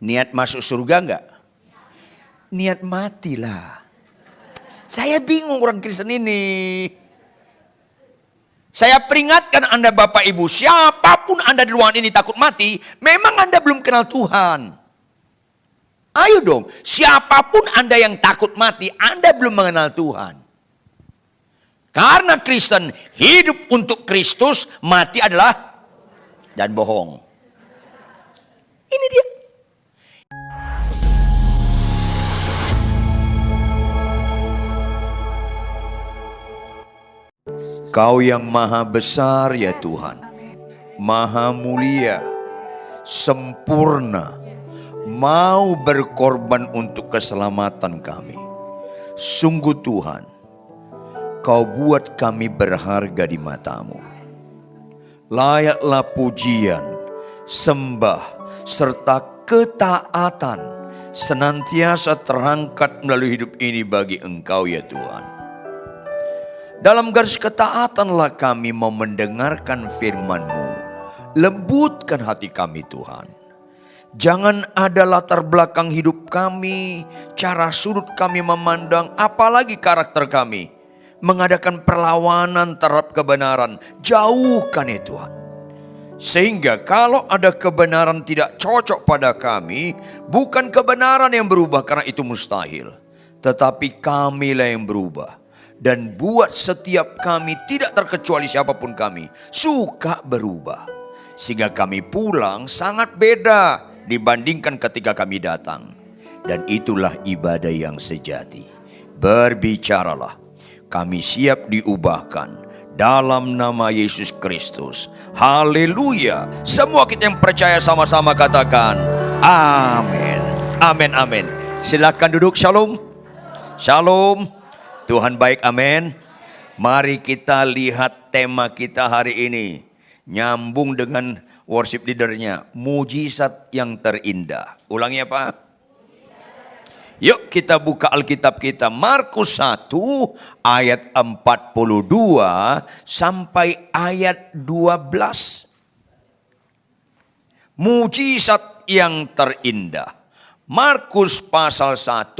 Niat masuk surga enggak? Niat matilah. Saya bingung orang Kristen ini. Saya peringatkan Anda Bapak Ibu, siapapun Anda di ruangan ini takut mati, memang Anda belum kenal Tuhan. Ayo dong, siapapun Anda yang takut mati, Anda belum mengenal Tuhan. Karena Kristen hidup untuk Kristus, mati adalah dan bohong. Ini dia. Kau yang maha besar ya Tuhan, maha mulia, sempurna, mau berkorban untuk keselamatan kami. Sungguh Tuhan, Kau buat kami berharga di mata-Mu. Layaklah pujian, sembah, serta ketaatan senantiasa terangkat melalui hidup ini bagi Engkau ya Tuhan. Dalam garis ketaatanlah kami mau mendengarkan firman-Mu. Lembutkan hati kami Tuhan. Jangan ada latar belakang hidup kami, cara sudut kami memandang, apalagi karakter kami. Mengadakan perlawanan terhadap kebenaran. Jauhkan ya Tuhan. Sehingga kalau ada kebenaran tidak cocok pada kami, bukan kebenaran yang berubah karena itu mustahil. Tetapi kamilah yang berubah. Dan buat setiap kami tidak terkecuali siapapun kami suka berubah. Sehingga kami pulang sangat beda dibandingkan ketika kami datang. Dan itulah ibadah yang sejati. Berbicaralah, kami siap diubahkan dalam nama Yesus Kristus. Haleluya. Semua kita yang percaya sama-sama katakan amin. Amin, amin. Silakan duduk. Shalom. Shalom. Tuhan baik, amin. Mari kita lihat tema kita hari ini. Nyambung dengan worship leadernya. Mujizat yang terindah. Ulangi apa? Yuk kita buka Alkitab kita. Markus 1 ayat 42 sampai ayat 12. Mujizat yang terindah. Markus pasal 1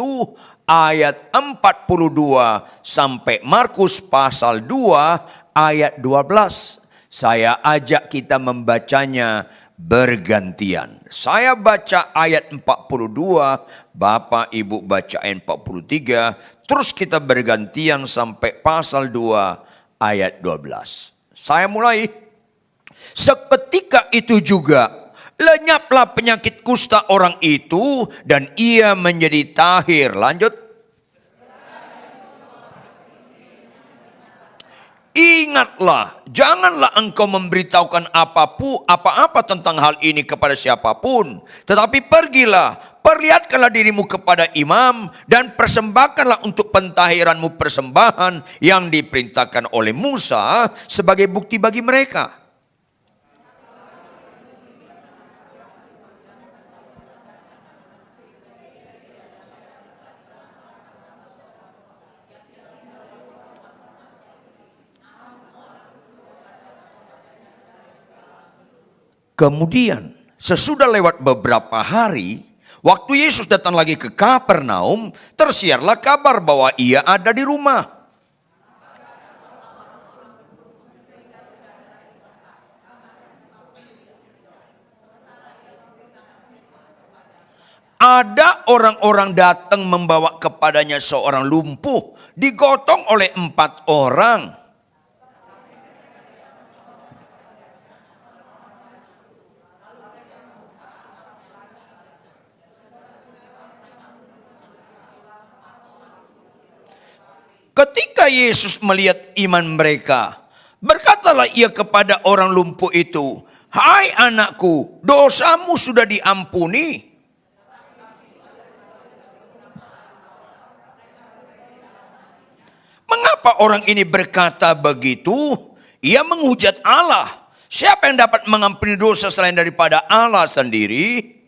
ayat 42 sampai Markus pasal 2 ayat 12. Saya ajak kita membacanya bergantian. Saya baca ayat 42, Bapak Ibu baca ayat 43, terus kita bergantian sampai pasal 2 ayat 12. Saya mulai. Seketika itu juga lenyaplah penyakit kusta orang itu dan ia menjadi tahir. Lanjut. Ingatlah, janganlah engkau memberitahukan apa-apa tentang hal ini kepada siapapun. Tetapi pergilah, perlihatkanlah dirimu kepada imam dan persembahkanlah untuk pentahiranmu persembahan yang diperintahkan oleh Musa sebagai bukti bagi mereka. Kemudian sesudah lewat beberapa hari, waktu Yesus datang lagi ke Kapernaum, tersiarlah kabar bahwa ia ada di rumah. Ada orang-orang datang membawa kepadanya seorang lumpuh, digotong oleh 4 orang. Ketika Yesus melihat iman mereka, berkatalah ia kepada orang lumpuh itu, "Hai anakku, dosamu sudah diampuni." Mengapa orang ini berkata begitu? Ia menghujat Allah. Siapa yang dapat mengampuni dosa selain daripada Allah sendiri?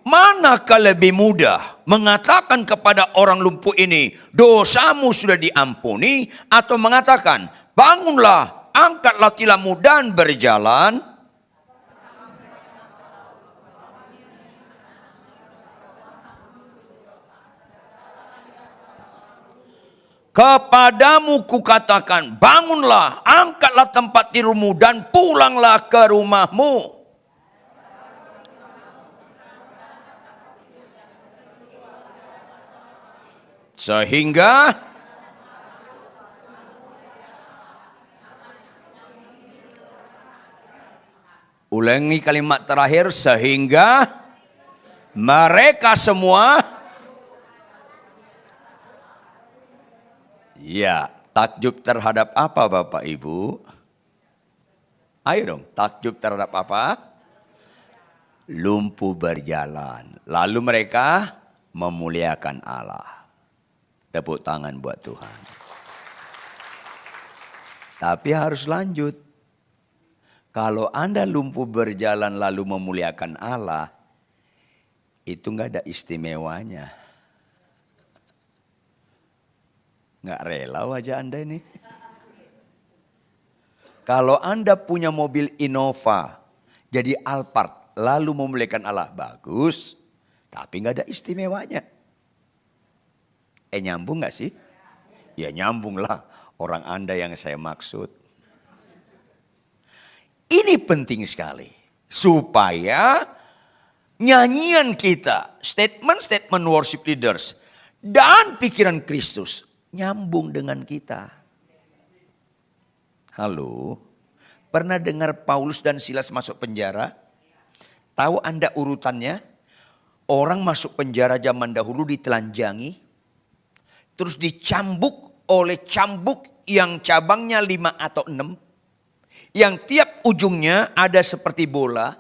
Manakah lebih mudah Mengatakan kepada orang lumpuh ini, dosamu sudah diampuni, atau mengatakan, bangunlah, angkatlah tilammu dan berjalan. Kepadamu kukatakan, bangunlah, angkatlah tempat tidurmu dan pulanglah ke rumahmu. Sehingga ulangi kalimat terakhir, sehingga mereka semua, ya, takjub terhadap apa Bapak Ibu? Ayo dong, takjub terhadap apa? Lumpuh berjalan. Lalu mereka memuliakan Allah. Tepuk tangan buat Tuhan. Tapi harus lanjut. Kalau Anda lumpuh berjalan lalu memuliakan Allah, itu nggak ada istimewanya. Nggak rela wajah Anda ini. Kalau Anda punya mobil Innova, jadi Alphard, lalu memuliakan Allah, bagus. Tapi nggak ada istimewanya. Nyambung gak sih? Ya nyambung lah, orang Anda yang saya maksud. Ini penting sekali. Supaya nyanyian kita, statement-statement worship leaders, dan pikiran Kristus nyambung dengan kita. Halo, pernah dengar Paulus dan Silas masuk penjara? Tahu Anda urutannya? Orang masuk penjara zaman dahulu ditelanjangi, terus dicambuk oleh cambuk yang cabangnya 5 atau 6. Yang tiap ujungnya ada seperti bola.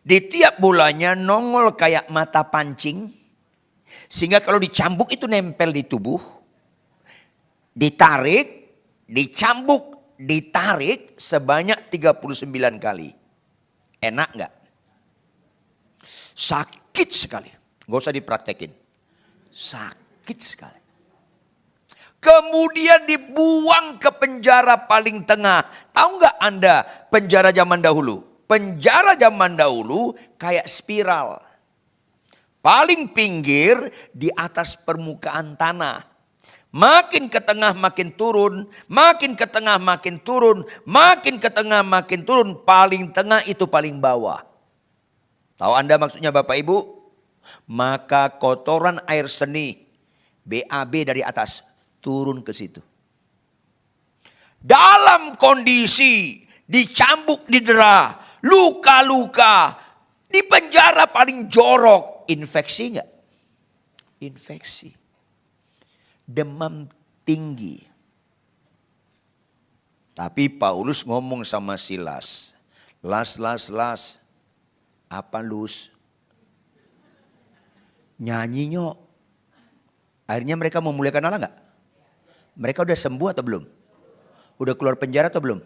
Di tiap bolanya nongol kayak mata pancing. Sehingga kalau dicambuk itu nempel di tubuh. Ditarik, dicambuk, ditarik sebanyak 39 kali. Enak gak? Sakit sekali. Gak usah dipraktekin. Sakit sekali. Kemudian dibuang ke penjara paling tengah. Tahu nggak Anda penjara zaman dahulu? Penjara zaman dahulu kayak spiral. Paling pinggir di atas permukaan tanah. Makin ke tengah makin turun, makin ke tengah makin turun, makin ke tengah makin turun. Paling tengah itu paling bawah. Tahu Anda maksudnya Bapak Ibu? Maka kotoran air seni, BAB dari atas, turun ke situ. Dalam kondisi dicambuk, didera, luka-luka, di penjara paling jorok, infeksi enggak? Infeksi. Demam tinggi. Tapi Paulus ngomong sama Silas, las, apa lus? Nyanyi nyok. Akhirnya mereka memuliakan Allah enggak? Mereka udah sembuh atau belum? Udah keluar penjara atau belum?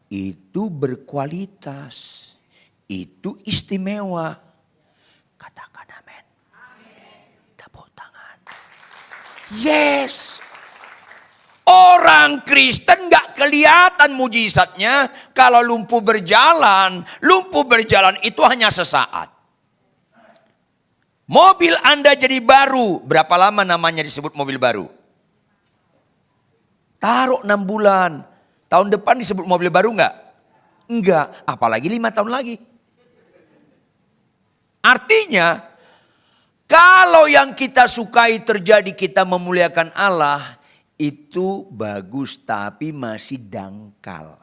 Itu berkualitas. Itu istimewa. Katakan amin. Tepuk tangan. Yes. Orang Kristen gak kelihatan mujizatnya. Kalau lumpuh berjalan itu hanya sesaat. Mobil Anda jadi baru. Berapa lama namanya disebut mobil baru? Taruh 6 bulan. Tahun depan disebut mobil baru enggak? Enggak. Apalagi 5 tahun lagi. Artinya, kalau yang kita sukai terjadi kita memuliakan Allah, itu bagus tapi masih dangkal.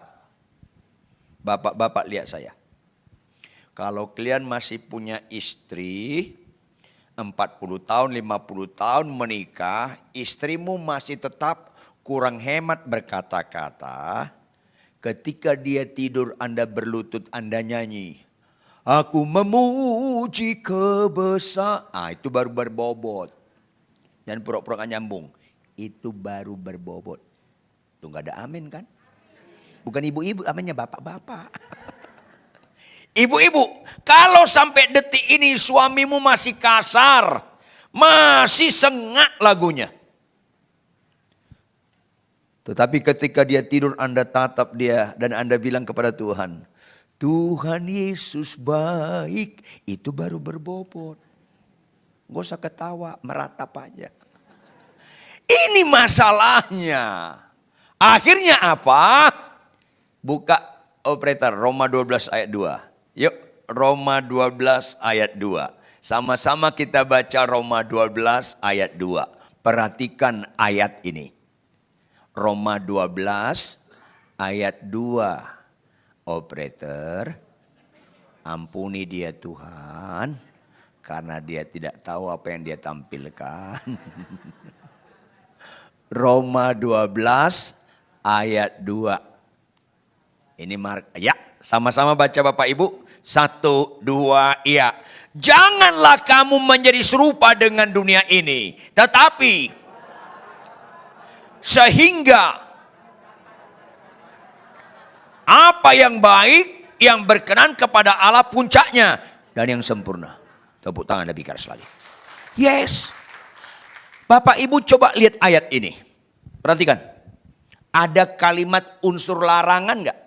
Bapak-bapak lihat saya. Kalau kalian masih punya istri, 40 tahun, 50 tahun menikah, istrimu masih tetap kurang hemat berkata-kata, ketika dia tidur Anda berlutut, Anda nyanyi, aku memuji kebesaran. Itu baru berbobot. Dan pura-pura nyambung. Itu baru berbobot. Itu gak ada amin kan? Bukan ibu-ibu, aminnya bapak-bapak. Ibu-ibu, kalau sampai detik ini suamimu masih kasar, Masih sengak lagunya. Tetapi ketika dia tidur, Anda tatap dia dan Anda bilang kepada Tuhan, Tuhan Yesus baik, itu baru berbobot. Gak usah ketawa, meratap aja. Ini masalahnya. Akhirnya apa? Buka operator Roma 12 ayat 2. Yuk, Roma 12 ayat 2. Sama-sama kita baca Roma 12 ayat 2. Perhatikan ayat ini. Roma 12 ayat 2. Operator, ampuni dia Tuhan, karena dia tidak tahu apa yang dia tampilkan. Roma 12 ayat 2. Ini ya, sama-sama baca Bapak Ibu. 1, 2, iya. Janganlah kamu menjadi serupa dengan dunia ini, tetapi sehingga apa yang baik, yang berkenan kepada Allah puncaknya, dan yang sempurna. Tepuk tangan dan bicara lagi. Yes. Bapak Ibu coba lihat ayat ini. Perhatikan. Ada kalimat unsur larangan enggak?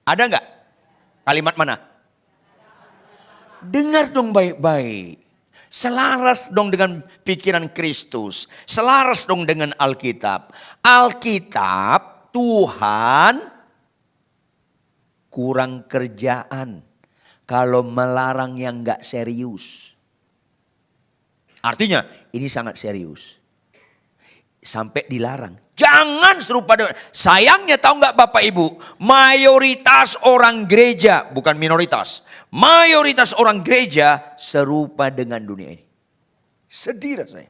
Ada enggak? Kalimat mana? Dengar dong baik-baik. Selaras dong dengan pikiran Kristus. Selaras dong dengan Alkitab. Alkitab, Tuhan kurang kerjaan kalau melarang yang enggak serius. Artinya ini sangat serius. Sampai dilarang. Jangan serupa dengan. Sayangnya tahu nggak Bapak Ibu, mayoritas orang gereja, bukan minoritas, mayoritas orang gereja serupa dengan dunia ini. Sedih rasanya.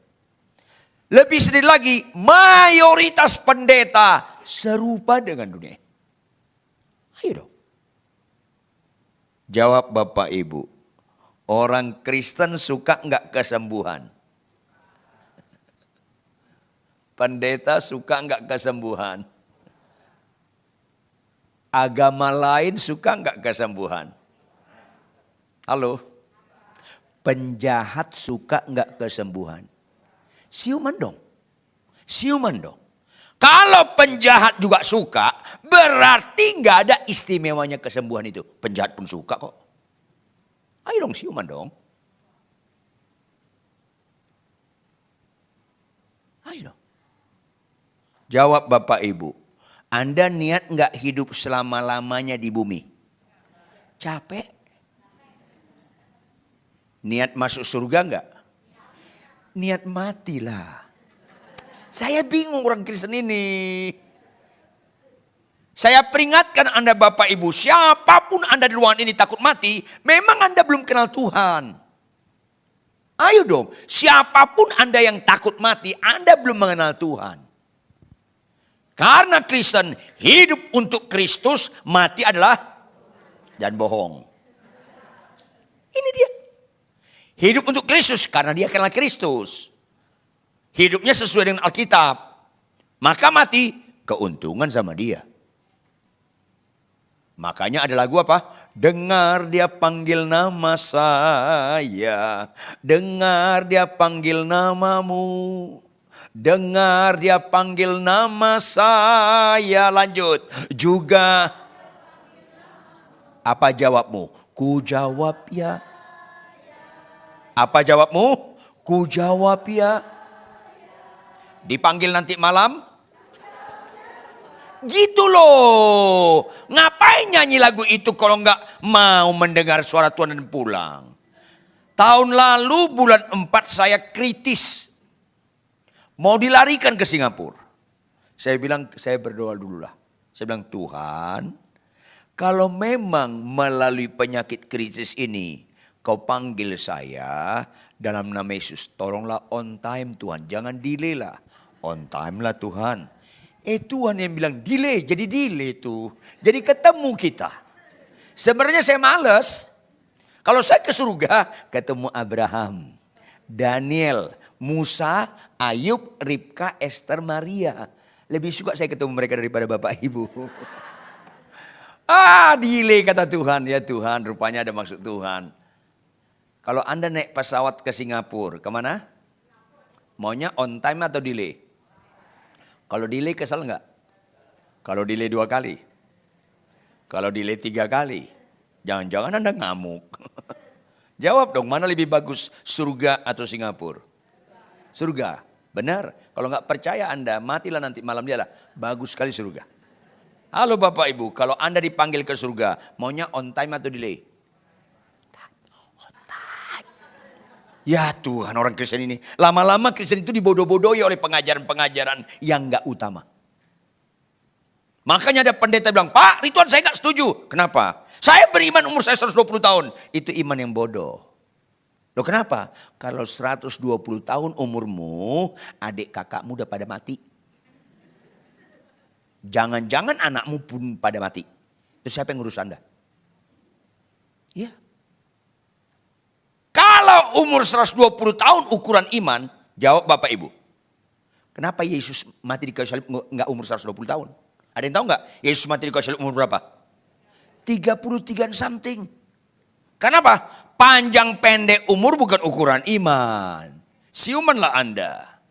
Lebih sedih lagi, mayoritas pendeta serupa dengan dunia ini. Ayo dong. Jawab Bapak Ibu, orang Kristen suka nggak kesembuhan? Pendeta suka enggak kesembuhan? Agama lain suka enggak kesembuhan? Halo? Penjahat suka enggak kesembuhan? Siuman dong. Siuman dong. Kalau penjahat juga suka, berarti enggak ada istimewanya kesembuhan itu. Penjahat pun suka kok. Ayo dong, siuman dong. Ayo dong. Jawab Bapak Ibu, Anda niat enggak hidup selama-lamanya di bumi? Capek? Niat masuk surga enggak? Niat matilah. Saya bingung orang Kristen ini. Saya peringatkan Anda Bapak Ibu, siapapun Anda di ruangan ini takut mati, memang Anda belum kenal Tuhan. Ayo dong, siapapun Anda yang takut mati, Anda belum mengenal Tuhan. Karena Kristen hidup untuk Kristus, mati adalah dan bohong. Ini dia. Hidup untuk Kristus karena dia kenal Kristus. Hidupnya sesuai dengan Alkitab. Maka mati keuntungan sama dia. Makanya ada lagu apa? Dengar dia panggil nama saya. Dengar dia panggil namamu. Dengar dia panggil nama saya. Lanjut. Juga. Apa jawabmu? Ku jawab ya. Apa jawabmu? Ku jawab ya. Dipanggil nanti malam? Gitu loh. Ngapain nyanyi lagu itu kalau enggak mau mendengar suara Tuhan dan pulang? Tahun lalu bulan 4 saya kritis. Mau dilarikan ke Singapura. Saya bilang, saya berdoa dulu lah. Saya bilang, Tuhan, kalau memang melalui penyakit krisis ini, kau panggil saya dalam nama Yesus. Tolonglah on time Tuhan, jangan delay lah. On time lah Tuhan. Tuhan yang bilang delay, jadi delay tuh. Jadi ketemu kita. Sebenarnya saya males. Kalau saya ke surga, ketemu Abraham, Daniel, Musa, Ayub, Ribka, Esther, Maria. Lebih suka saya ketemu mereka daripada Bapak Ibu. Delay kata Tuhan. Ya Tuhan, rupanya ada maksud Tuhan. Kalau Anda naik pesawat ke Singapura, kemana? Maunya on time atau delay? Kalau delay kesel nggak? Kalau delay 2 kali? Kalau delay 3 kali? Jangan-jangan Anda ngamuk. Jawab dong, mana lebih bagus, surga atau Singapura? Surga, benar. Kalau nggak percaya Anda, matilah nanti malam dia lah. Bagus sekali surga. Halo Bapak Ibu, kalau Anda dipanggil ke surga, maunya on time atau delay? Ya Tuhan, orang Kristen ini. Lama-lama Kristen itu dibodoh-bodohi oleh pengajaran-pengajaran yang gak utama. Makanya ada pendeta bilang, Pak Ridwan saya gak setuju. Kenapa? Saya beriman umur saya 120 tahun. Itu iman yang bodoh. Loh kenapa? Kalau 120 tahun umurmu, adik kakakmu udah pada mati. Jangan-jangan anakmu pun pada mati. Terus siapa yang ngurus Anda? Iya. Kalau umur 120 tahun ukuran iman, jawab Bapak Ibu. Kenapa Yesus mati di kayu salib enggak umur 120 tahun? Ada yang tahu enggak? Yesus mati di kayu salib umur berapa? 33 something. Kenapa? Panjang pendek umur bukan ukuran iman. Siumanlah Anda.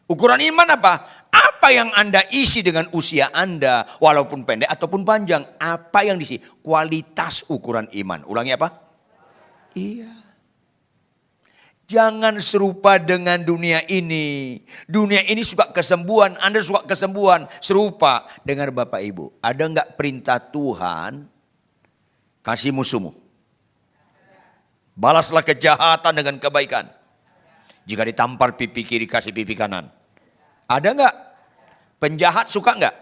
Ukuran iman apa? Apa yang Anda isi dengan usia Anda, walaupun pendek ataupun panjang. Apa yang diisi? Kualitas ukuran iman. Ulangi apa? Iya. Jangan serupa dengan dunia ini. Dunia ini suka kesembuhan, Anda suka kesembuhan. Serupa. Dengar Bapak Ibu, ada enggak perintah Tuhan, kasih musuhmu? Balaslah kejahatan dengan kebaikan. Jika ditampar pipi kiri, kasih pipi kanan. Ada enggak? Penjahat suka enggak?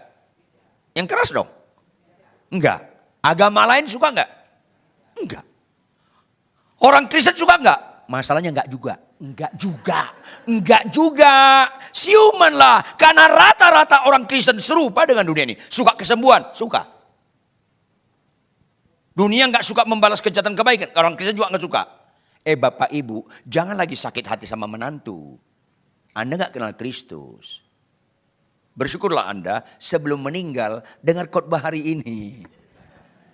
Yang keras dong? Enggak. Agama lain suka enggak? Enggak. Orang Kristen suka enggak? Masalahnya enggak juga. Enggak juga. Enggak juga. Siumanlah. Karena rata-rata orang Kristen serupa dengan dunia ini. Suka kesembuhan. Suka. Dunia enggak suka membalas kejahatan kebaikan. Orang Kristen juga enggak suka. Bapak Ibu, jangan lagi sakit hati sama menantu. Anda enggak kenal Kristus. Bersyukurlah Anda sebelum meninggal dengar khotbah hari ini.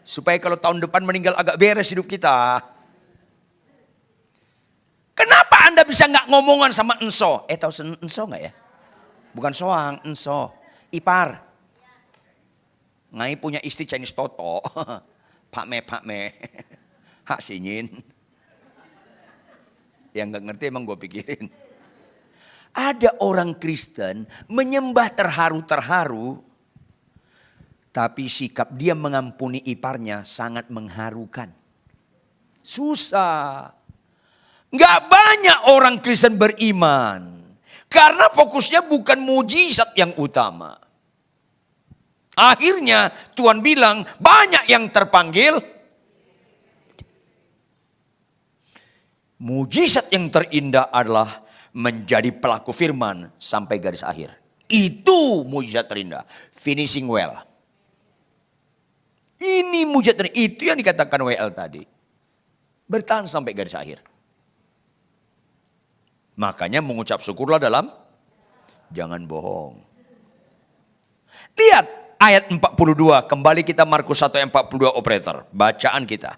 Supaya kalau tahun depan meninggal agak beres hidup kita. Kenapa Anda bisa nggak ngomongan sama enso? Tahu enso nggak ya? Bukan soang, enso. Ipar. Ngai punya istri Chinese Toto. Pak me. Hak sinyin. Yang nggak ngerti emang gue pikirin. Ada orang Kristen menyembah terharu-terharu. Tapi sikap dia mengampuni iparnya sangat mengharukan. Susah. Nggak banyak orang Kristen beriman. Karena fokusnya bukan mujizat yang utama. Akhirnya Tuhan bilang banyak yang terpanggil. Mujizat yang terindah adalah menjadi pelaku firman sampai garis akhir. Itu mujizat terindah. Finishing well. Ini mujizat terindah. Itu yang dikatakan WL tadi. Bertahan sampai garis akhir. Makanya mengucap syukurlah dalam jangan bohong. Lihat ayat 42. Kembali kita Markus 1 ayat 42 operator. Bacaan kita.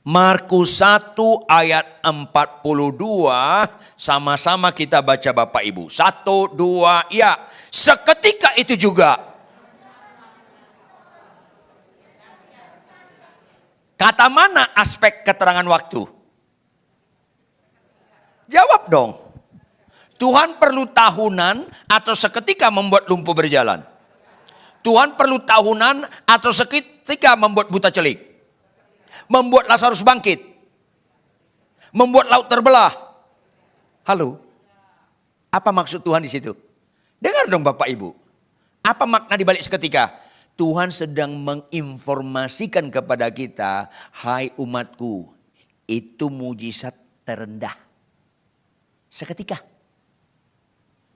Markus 1 ayat 42. Sama-sama kita baca Bapak Ibu. 1, 2, ya. Seketika itu juga. Kata mana aspek keterangan waktu? Jawab dong. Tuhan perlu tahunan atau seketika membuat lumpuh berjalan? Tuhan perlu tahunan atau seketika membuat buta celik? Membuat Lazarus bangkit? Membuat laut terbelah? Halo? Apa maksud Tuhan di situ? Dengar dong Bapak Ibu. Apa makna di balik seketika? Tuhan sedang menginformasikan kepada kita, hai umatku, itu mujizat terendah. Seketika.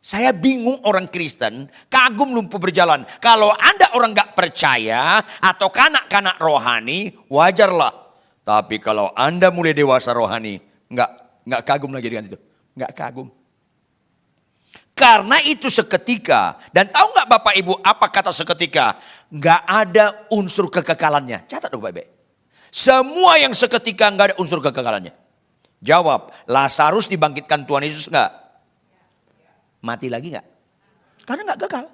Saya bingung orang Kristen, kagum lumpuh berjalan. Kalau Anda orang gak percaya atau kanak-kanak rohani, wajarlah. Tapi kalau Anda mulai dewasa rohani, gak kagum lagi dengan itu. Gak kagum. Karena itu seketika. Dan tahu gak Bapak Ibu apa kata seketika? Gak ada unsur kekekalannya. Catat dong baik-baik. Semua yang seketika nggak ada unsur kekekalannya. Jawab, Lazarus dibangkitkan Tuhan Yesus nggak? Mati lagi nggak? Karena nggak kekal.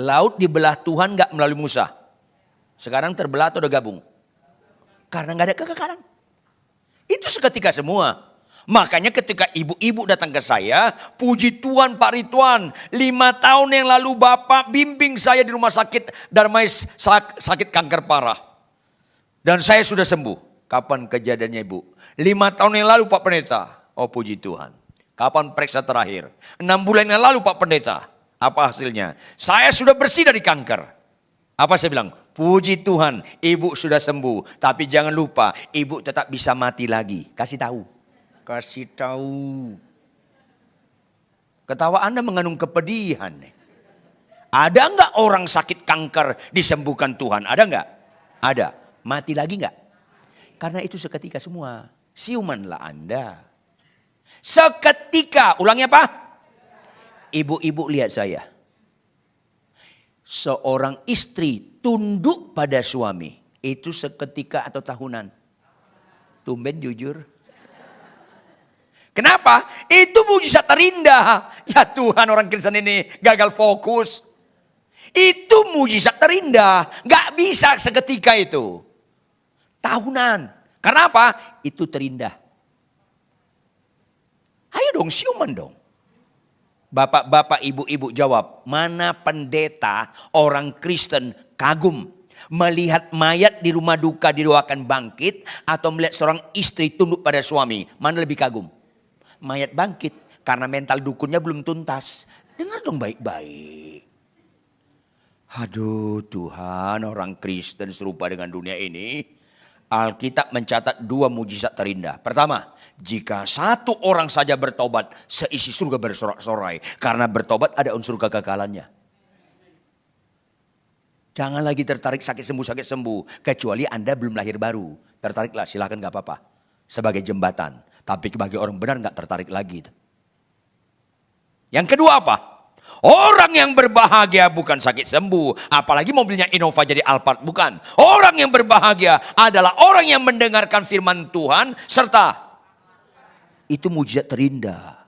Laut dibelah Tuhan nggak melalui Musa? Sekarang terbelah atau udah gabung? Karena nggak ada kekekalan. Itu seketika semua. Makanya ketika ibu-ibu datang ke saya, puji Tuhan Pak Ridwan, 5 tahun yang lalu Bapak bimbing saya di rumah sakit Darmais sakit kanker parah. Dan saya sudah sembuh. Kapan kejadiannya Ibu? 5 tahun yang lalu Pak Pendeta. Oh puji Tuhan. Kapan periksa terakhir? 6 bulan yang lalu Pak Pendeta. Apa hasilnya? Saya sudah bersih dari kanker. Apa saya bilang? Puji Tuhan, Ibu sudah sembuh. Tapi jangan lupa, Ibu tetap bisa mati lagi. Kasih tahu. Kasih tahu. Ketawa Anda mengandung kepedihan. Ada enggak orang sakit kanker disembuhkan Tuhan? Ada enggak? Ada. Mati lagi enggak? Karena itu seketika semua. Siumanlah Anda. Seketika. Ulangi apa? Ibu-ibu lihat saya. Seorang istri tunduk pada suami. Itu seketika atau tahunan? Tumben jujur. Kenapa? Itu mujizat terindah. Ya Tuhan, orang Kristen ini gagal fokus. Itu mujizat terindah. Gak bisa seketika itu. Tahunan. Kenapa? Itu terindah. Ayo dong, siuman dong. Bapak-bapak, ibu-ibu jawab. Mana pendeta orang Kristen kagum melihat mayat di rumah duka didoakan bangkit atau melihat seorang istri tunduk pada suami? Mana lebih kagum? Mayat bangkit karena mental dukunnya belum tuntas. Dengar dong baik-baik. Aduh Tuhan, orang Kristen serupa dengan dunia ini. Alkitab mencatat 2 mujizat terindah. Pertama, jika 1 orang saja bertobat, seisi surga bersorak-sorai. Karena bertobat ada unsur kekekalannya. Jangan lagi tertarik sakit sembuh. Kecuali Anda belum lahir baru. Tertariklah, silakan gak apa-apa. Sebagai jembatan. Tapi bagi orang benar gak tertarik lagi. Yang kedua apa? Orang yang berbahagia bukan sakit sembuh. Apalagi mobilnya Innova jadi Alphard, bukan. Orang yang berbahagia adalah orang yang mendengarkan firman Tuhan. Serta itu mujizat terindah.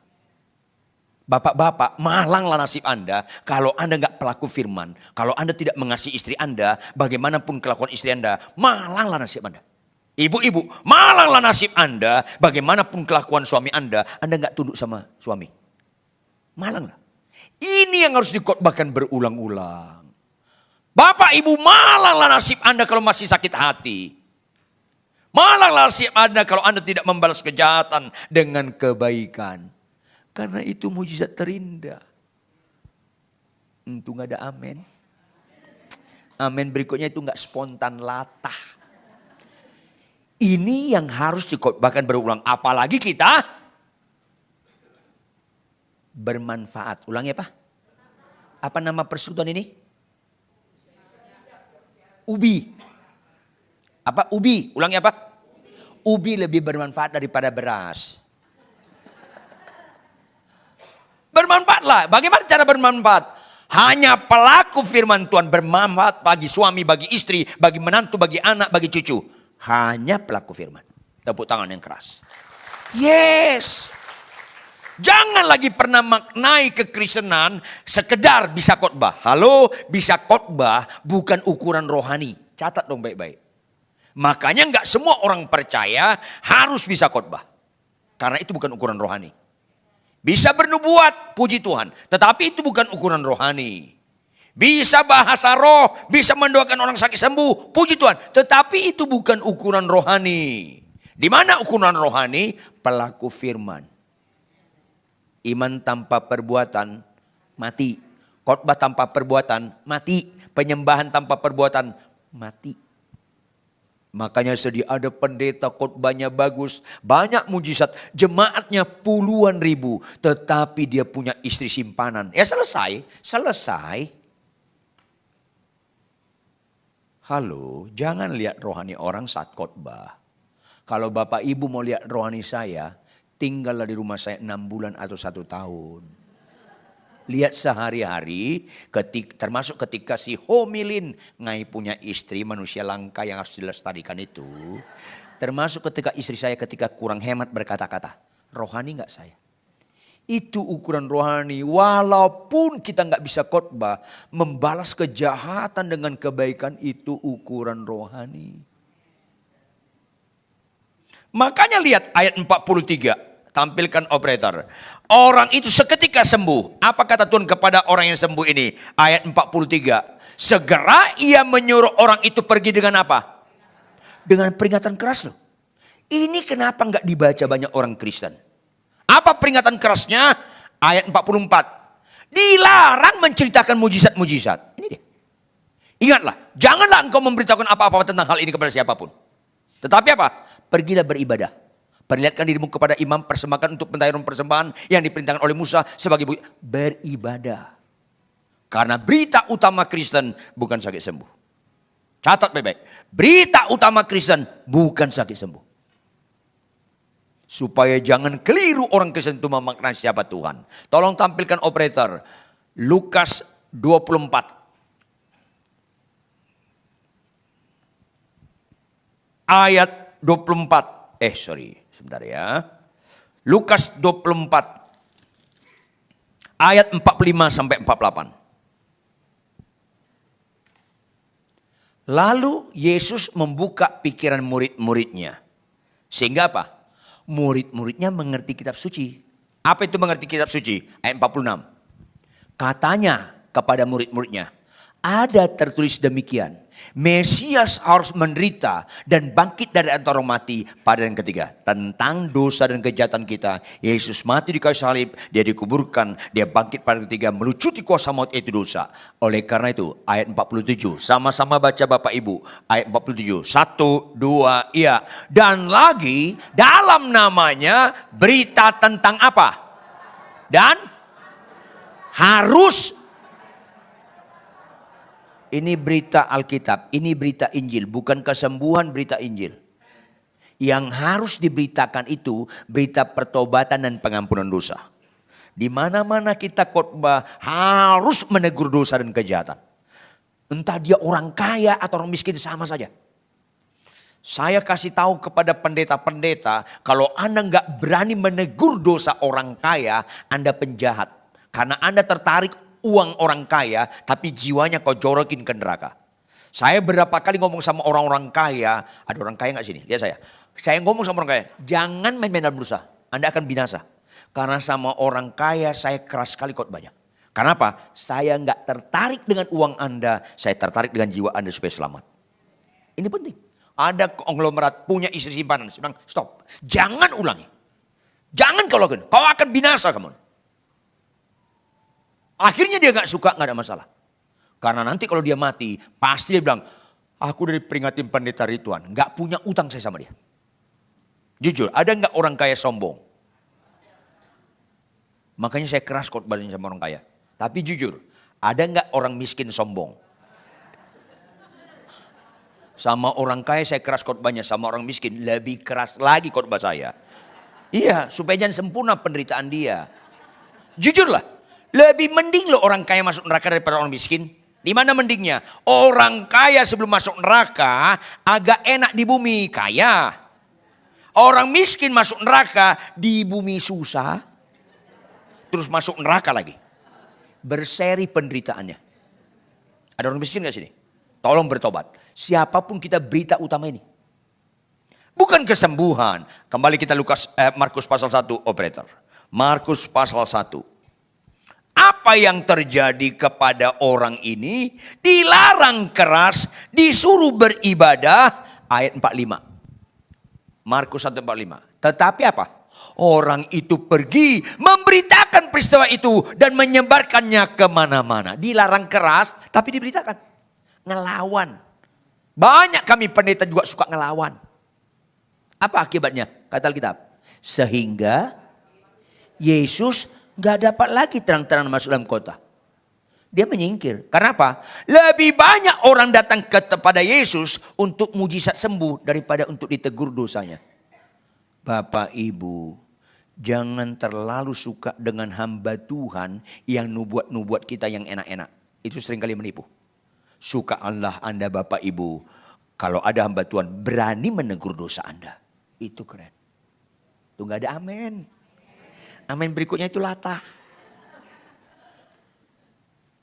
Bapak-bapak, malanglah nasib Anda kalau Anda gak pelaku firman. Kalau Anda tidak mengasihi istri Anda, bagaimanapun kelakuan istri Anda, malanglah nasib Anda. Ibu-ibu, malanglah nasib Anda, bagaimanapun kelakuan suami Anda gak tunduk sama suami. Malanglah. Ini yang harus dikhotbahkan berulang-ulang. Bapak ibu, malanglah nasib Anda kalau masih sakit hati. Malanglah nasib Anda kalau Anda tidak membalas kejahatan dengan kebaikan. Karena itu mujizat terindah. Itu gak ada amin. Amin berikutnya itu gak spontan latah. Ini yang harus dikhotbahkan berulang. Apalagi kita bermanfaat. Ulangi apa? Apa nama persekutuan ini? Ubi. Apa? Ubi. Ulangi apa? Ubi lebih bermanfaat daripada beras. Bermanfaatlah. Bagaimana cara bermanfaat? Hanya pelaku firman Tuhan bermanfaat bagi suami, bagi istri, bagi menantu, bagi anak, bagi cucu. Hanya pelaku firman. Tepuk tangan yang keras. Yes. Jangan lagi pernah maknai kekristenan sekedar bisa khotbah. Halo, bisa khotbah bukan ukuran rohani. Catat dong baik-baik. Makanya enggak semua orang percaya harus bisa khotbah. Karena itu bukan ukuran rohani. Bisa bernubuat, puji Tuhan. Tetapi itu bukan ukuran rohani. Bisa bahasa roh, bisa mendoakan orang sakit sembuh, puji Tuhan. Tetapi itu bukan ukuran rohani. Di mana ukuran rohani? Pelaku firman. Iman tanpa perbuatan, mati. Khotbah tanpa perbuatan, mati. Penyembahan tanpa perbuatan, mati. Makanya sedih ada pendeta khotbahnya bagus, banyak mujizat, jemaatnya puluhan ribu. Tetapi dia punya istri simpanan. Ya selesai. Halo, jangan lihat rohani orang saat khotbah. Kalau Bapak Ibu mau lihat rohani saya, tinggallah di rumah saya 6 bulan atau 1 tahun. lihat sehari-hari, termasuk ketika si homilin ngai punya istri manusia langka yang harus dilestarikan itu. Termasuk ketika istri saya ketika kurang hemat berkata-kata, rohani nggak saya? Itu ukuran rohani. Walaupun kita nggak bisa khotbah, membalas kejahatan dengan kebaikan itu ukuran rohani. Makanya lihat ayat 43. Tampilkan operator. Orang itu seketika sembuh. Apa kata Tuhan kepada orang yang sembuh ini? Ayat 43. Segera ia menyuruh orang itu pergi dengan apa? Dengan peringatan keras loh. Ini kenapa nggak dibaca banyak orang Kristen? Apa peringatan kerasnya? Ayat 44. Dilarang menceritakan mujizat-mujizat. Ini dia. Ingatlah, janganlah engkau memberitakan apa-apa tentang hal ini kepada siapapun. Tetapi apa? Pergilah beribadah. Perlihatkan dirimu kepada imam, persembahkan untuk pentahiran persembahan yang diperintahkan oleh Musa sebagai beribadah. Karena berita utama Kristen bukan sakit sembuh. Catat baik-baik. Berita utama Kristen bukan sakit sembuh. Supaya jangan keliru orang Kristen itu memaknai siapa Tuhan. Tolong tampilkan operator. Lukas 24. Ayat 24. Sebentar ya. Lukas 24. Ayat 45 sampai 48. Lalu Yesus membuka pikiran murid-muridnya. Sehingga apa? Murid-muridnya mengerti kitab suci. Apa itu mengerti kitab suci? Ayat 46. Katanya kepada murid-muridnya, ada tertulis demikian. Mesias harus menderita dan bangkit dari antara orang mati pada yang ketiga. Tentang dosa dan kejahatan kita. Yesus mati di kayu salib, dia dikuburkan, dia bangkit pada yang ketiga, melucuti kuasa maut itu dosa. Oleh karena itu ayat 47, sama-sama baca Bapak Ibu. Ayat 47, 1, 2, iya. Dan lagi dalam namanya berita tentang apa? Dan harus. Ini berita Alkitab, ini berita Injil, bukan kesembuhan, berita Injil. Yang harus diberitakan itu berita pertobatan dan pengampunan dosa. Di mana-mana kita khotbah harus menegur dosa dan kejahatan. Entah dia orang kaya atau orang miskin sama saja. Saya kasih tahu kepada pendeta-pendeta, kalau Anda nggak berani menegur dosa orang kaya, Anda penjahat. Karena Anda tertarik uang orang kaya, tapi jiwanya kau jorokin ke neraka. Saya berapa kali ngomong sama orang-orang kaya, ada orang kaya gak sini? Lihat saya. Saya ngomong sama orang kaya, jangan main-main dalam dosa, Anda akan binasa. Karena sama orang kaya saya keras sekali khotbahnya. Karena apa? Saya gak tertarik dengan uang Anda, saya tertarik dengan jiwa Anda supaya selamat. Ini penting. Ada konglomerat punya istri simpanan, saya bilang stop, jangan ulangi. Jangan kau lakukan, kau akan binasa kamu. Akhirnya dia gak suka, gak ada masalah. Karena nanti kalau dia mati, pasti dia bilang, aku dari peringatin pendeta Rituan, gak punya utang saya sama dia. Jujur, ada gak orang kaya sombong? Makanya saya keras khotbahnya sama orang kaya. Tapi jujur, ada gak orang miskin sombong? Sama orang kaya saya keras khotbahnya, sama orang miskin lebih keras lagi khotbah saya. Iya, supaya jangan sempurna penderitaan dia. Jujurlah. Lebih mending loh orang kaya masuk neraka daripada orang miskin. Di mana mendingnya? Orang kaya sebelum masuk neraka agak enak di bumi, kaya. Orang miskin masuk neraka di bumi susah. Terus masuk neraka lagi. Berseri penderitaannya. Ada orang miskin gak sini? Tolong bertobat. Siapapun kita berita utama ini. Bukan kesembuhan. Kembali kita Markus pasal 1 operator. Markus pasal 1. Apa yang terjadi kepada orang ini? Dilarang keras, disuruh beribadah. Ayat 45. Markus 1:45. Tetapi apa? Orang itu pergi memberitakan peristiwa itu dan menyebarkannya kemana-mana. Dilarang keras tapi diberitakan. Ngelawan. Banyak kami pendeta juga suka ngelawan. Apa akibatnya? Kata Alkitab. Sehingga Yesus gak dapat lagi terang-terangan masuk dalam kota. Dia menyingkir. Karena apa? Lebih banyak orang datang kepada Yesus untuk mujizat sembuh daripada untuk ditegur dosanya. Bapak Ibu, Jangan terlalu suka dengan hamba Tuhan yang nubuat-nubuat kita yang enak-enak. Itu seringkali menipu. Suka Allah Anda Bapak Ibu, kalau ada hamba Tuhan berani menegur dosa Anda. Itu keren. Itu gak ada amin. Amin berikutnya itu latah.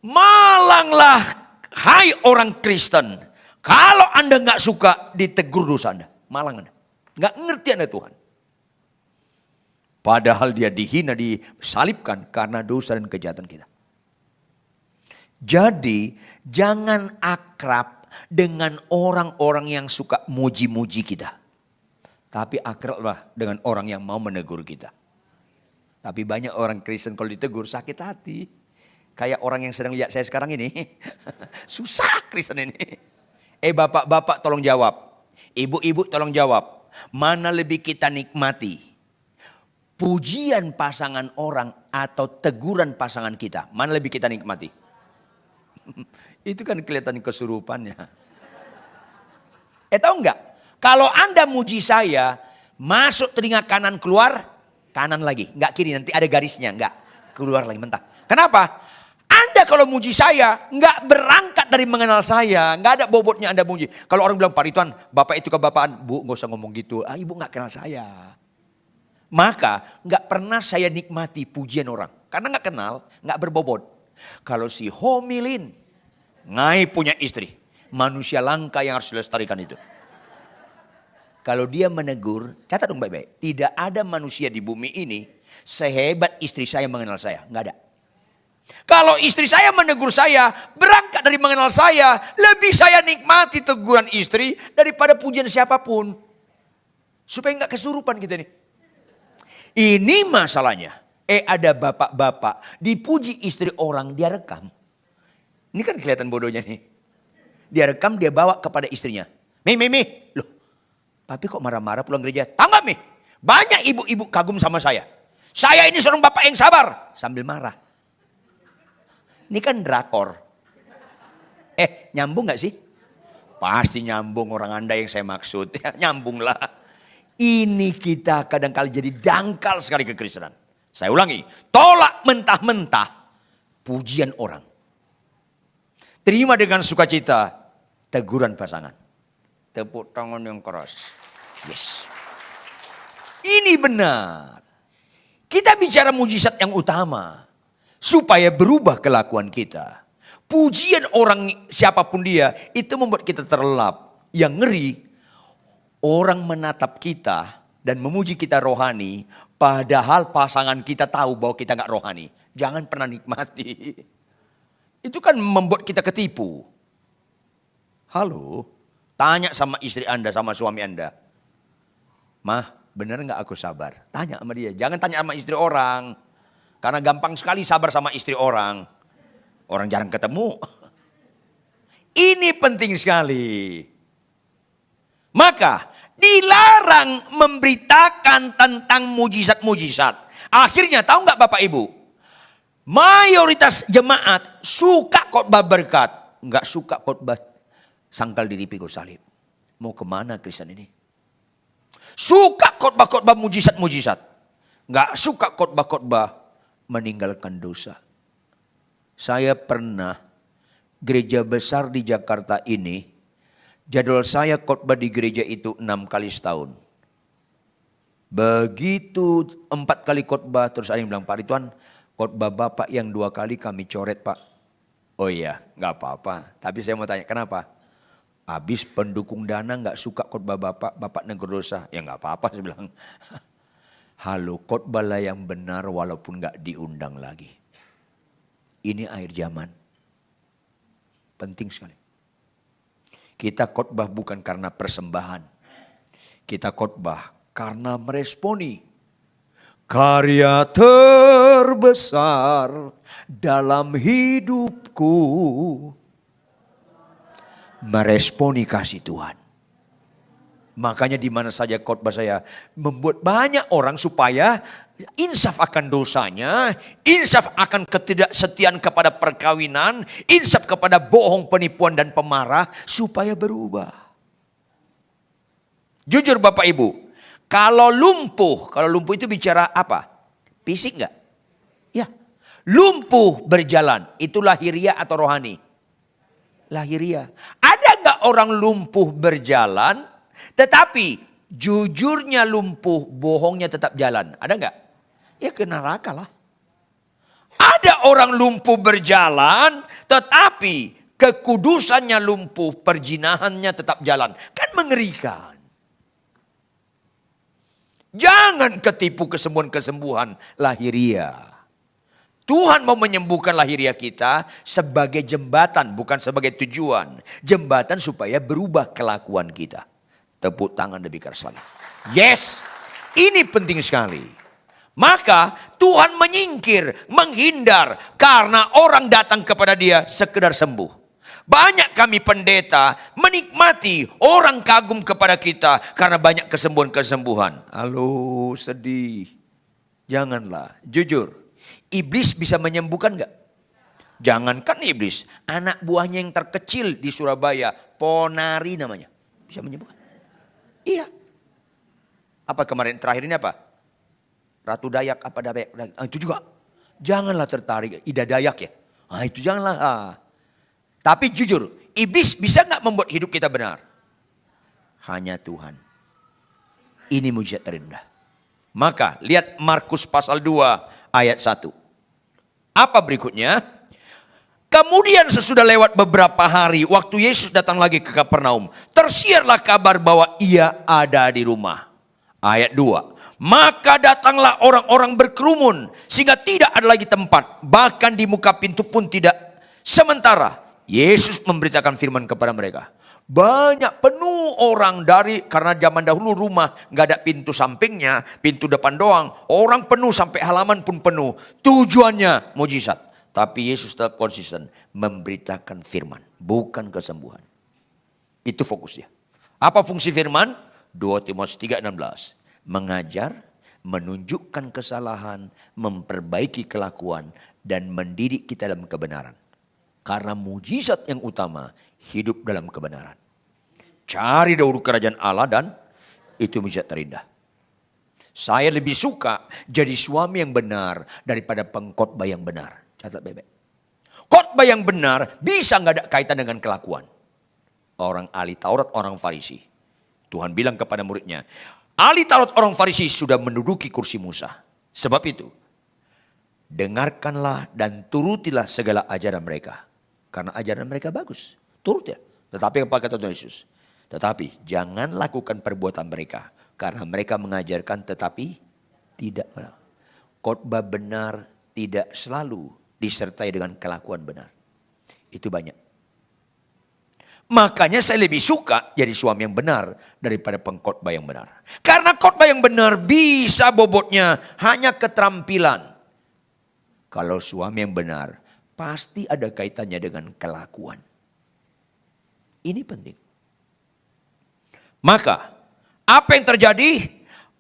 Malanglah hai orang Kristen. Kalau Anda gak suka ditegur dosa Anda. Malang Anda. Gak ngerti Anda Tuhan. Padahal dia dihina, disalibkan karena dosa dan kejahatan kita. Jadi jangan akrab dengan orang-orang yang suka muji-muji kita. Tapi akrablah dengan orang yang mau menegur kita. Tapi banyak orang Kristen kalau ditegur sakit hati. Kayak orang yang sedang lihat saya sekarang ini. Susah Kristen ini. Bapak-bapak tolong jawab. Ibu-ibu tolong jawab. Mana lebih kita nikmati? Pujian pasangan orang atau teguran pasangan kita. Mana lebih kita nikmati? Itu kan kelihatan kesurupannya. Tahu enggak? Kalau Anda muji saya, masuk telinga kanan keluar, kanan lagi. Enggak kiri, nanti ada garisnya. Enggak, keluar lagi mentah. Kenapa? Anda kalau muji saya, enggak berangkat dari mengenal saya. Enggak ada bobotnya Anda muji. Kalau orang bilang, Pak Ridwan, Bapak itu kebapaan. Bu, enggak usah ngomong gitu. Ibu enggak kenal saya. Maka enggak pernah saya nikmati pujian orang. Karena enggak kenal, enggak berbobot. Kalau si homilin, ngai punya istri. Manusia langka yang harus dilestarikan itu. Kalau dia menegur, catat dong baik-baik. Tidak ada manusia di bumi ini sehebat istri saya mengenal saya. Enggak ada. Kalau istri saya menegur saya, berangkat dari mengenal saya, lebih saya nikmati teguran istri daripada pujian siapapun. Supaya enggak kesurupan kita nih. Ini masalahnya. Ada bapak-bapak dipuji istri orang, dia rekam. Ini kan kelihatan bodohnya nih. Dia rekam, dia bawa kepada istrinya. Mi. Loh, papi kok marah-marah pulang gereja? Tahu gak Mi? Banyak ibu-ibu kagum sama saya. Saya ini seorang bapak yang sabar. Sambil marah. Ini kan drakor. Nyambung gak sih? Pasti nyambung orang Anda yang saya maksud. Nyambunglah. Ini kita kadang-kali jadi dangkal sekali kekristenan. Saya ulangi, tolak mentah-mentah pujian orang. Terima dengan sukacita teguran pasangan. Tepuk tangan yang keras. Yes. Ini benar. Kita bicara mujizat yang utama. Supaya berubah kelakuan kita. Pujian orang siapapun dia itu membuat kita terlelap. Yang ngeri. Orang menatap kita dan memuji kita rohani, padahal pasangan kita tahu bahwa kita nggak rohani. Jangan pernah nikmati. Itu kan membuat kita ketipu. Halo, tanya sama istri Anda, sama suami Anda. Mah, bener nggak aku sabar? Tanya sama dia. Jangan tanya sama istri orang, karena gampang sekali sabar sama istri orang. Orang jarang ketemu. Ini penting sekali. Maka dilarang memberitakan tentang mujizat-mujizat. Akhirnya tahu nggak Bapak Ibu? Mayoritas jemaat suka khotbah berkat. Nggak suka khotbah sangkal diri pikul salib. Mau kemana Kristen ini? Suka khotbah-khotbah mujizat-mujizat. Nggak suka khotbah-khotbah meninggalkan dosa. Saya pernah gereja besar di Jakarta ini. Jadwal saya khotbah di gereja itu 6 kali setahun. Begitu 4 kali khotbah terus ada yang bilang, Pak Ridwan, khotbah Bapak yang 2 kali kami coret Pak. Oh iya, gak apa-apa. Tapi saya mau tanya, kenapa? Habis pendukung dana gak suka khotbah Bapak, Bapak negur dosa. Ya gak apa-apa, saya bilang. Halo, khotbahlah yang benar walaupun gak diundang lagi. Ini akhir zaman. Penting sekali. Kita khotbah bukan karena persembahan. Kita khotbah karena meresponi karya terbesar dalam hidupku. Meresponi kasih Tuhan. Makanya di mana saja khotbah saya membuat banyak orang supaya insaf akan dosanya, insaf akan ketidaksetiaan kepada perkawinan, insaf kepada bohong, penipuan dan pemarah supaya berubah. Jujur Bapak Ibu, kalau lumpuh itu bicara apa? Fisik nggak? Ya. Lumpuh berjalan, itu lahiriah atau rohani? Lahiriah. Ada nggak orang lumpuh berjalan, tetapi jujurnya lumpuh, bohongnya tetap jalan? Ada nggak? Ya ke neraka lah. Ada orang lumpuh berjalan, tetapi kekudusannya lumpuh, perjinahannya tetap jalan. Kan mengerikan. Jangan ketipu kesembuhan-kesembuhan lahiriah. Tuhan mau menyembuhkan lahiriah kita sebagai jembatan, bukan sebagai tujuan. Jembatan supaya berubah kelakuan kita. Tepuk tangan lebih keras lagi. Yes, ini penting sekali. Maka Tuhan menyingkir, menghindar karena orang datang kepada dia sekedar sembuh. Banyak kami pendeta menikmati orang kagum kepada kita karena banyak kesembuhan-kesembuhan. Halo, sedih. Janganlah, jujur. Iblis bisa menyembuhkan enggak? Jangankan iblis, anak buahnya yang terkecil di Surabaya, Ponari namanya, bisa menyembuhkan. Iya. Apa kemarin terakhir ini apa? Ratu Dayak apa Dayak? Itu juga. Janganlah tertarik, Ida Dayak ya. Itu janganlah. Tapi jujur, iblis bisa enggak membuat hidup kita benar? Hanya Tuhan. Ini mujizat terindah. Maka lihat Markus pasal 2. Ayat 1. Apa berikutnya? Kemudian sesudah lewat beberapa hari, waktu Yesus datang lagi ke Kapernaum, tersiarlah kabar bahwa ia ada di rumah. Ayat 2. Maka datanglah orang-orang berkerumun, sehingga tidak ada lagi tempat, bahkan di muka pintu pun tidak. Sementara Yesus memberitakan firman kepada mereka. Banyak penuh orang karena zaman dahulu rumah nggak ada pintu sampingnya, pintu depan doang. Orang penuh sampai halaman pun penuh. Tujuannya mujizat. Tapi Yesus tetap konsisten memberitakan firman, bukan kesembuhan. Itu fokusnya. Apa fungsi firman? 2 Timotius 3:16. Mengajar, menunjukkan kesalahan, memperbaiki kelakuan, dan mendidik kita dalam kebenaran. Karena mujizat yang utama hidup dalam kebenaran. Cari dahulu kerajaan Allah dan itu mujizat terindah. Saya lebih suka jadi suami yang benar daripada pengkhotbah yang benar. Catat bebek. Khotbah yang benar bisa nggak ada kaitan dengan kelakuan. Orang ahli Taurat, orang Farisi. Tuhan bilang kepada muridnya, ahli Taurat orang Farisi sudah menduduki kursi Musa. Sebab itu, dengarkanlah dan turutilah segala ajaran mereka. Karena ajaran mereka bagus. Turut ya. Tetapi apa kata Tuhan Yesus? Tetapi jangan lakukan perbuatan mereka. Karena mereka mengajarkan tetapi tidak. Khotbah benar tidak selalu disertai dengan kelakuan benar. Itu banyak. Makanya saya lebih suka jadi suami yang benar daripada pengkhotbah yang benar. Karena khotbah yang benar bisa bobotnya hanya keterampilan. Kalau suami yang benar pasti ada kaitannya dengan kelakuan. Ini penting. Maka apa yang terjadi?